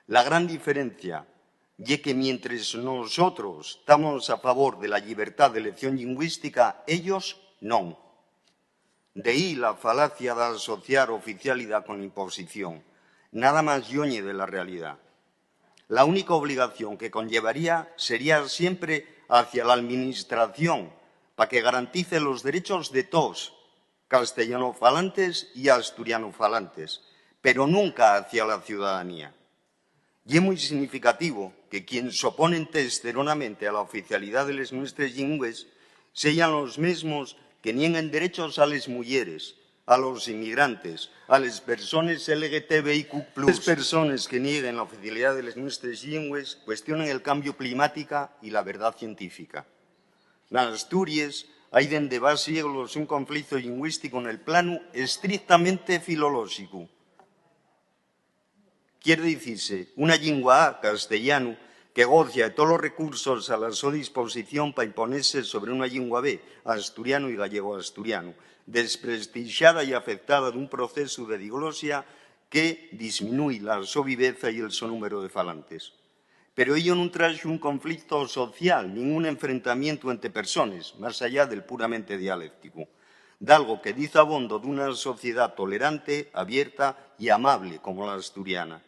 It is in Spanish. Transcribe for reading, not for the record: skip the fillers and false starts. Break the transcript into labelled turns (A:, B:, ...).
A: La gran diferencia es que mientras nosotros estamos a favor de la libertad de elección lingüística, ellos no. De ahí la falacia de asociar oficialidad con imposición. Nada más lloñe de la realidad. La única obligación que conllevaría sería siempre hacia la Administración, para que garantice los derechos de todos, castellanofalantes y asturianofalantes, pero nunca hacia la ciudadanía. Y es muy significativo que quienes se oponen testosteronamente a la oficialidad de las nuestras lingües sean los mismos que niegan derechos a las mujeres, a los inmigrantes, a las personas LGTBIQ+. Las personas que nieguen la oficialidad de las nuestras lingües cuestionan el cambio climático y la verdad científica. En Asturias hay desde va siglos un conflicto lingüístico en el plano estrictamente filológico. Quiere decirse, una lengua A, castellano, que goza de todos los recursos a la su disposición para imponerse sobre una lengua B, asturiano y gallego-asturiano, desprestigiada y afectada de un proceso de diglosia que disminuye la su viveza y el su número de falantes. Pero ello no trae un conflicto social, ningún enfrentamiento entre personas, más allá del puramente dialéctico, de algo que dice abondo de una sociedad tolerante, abierta y amable como la asturiana.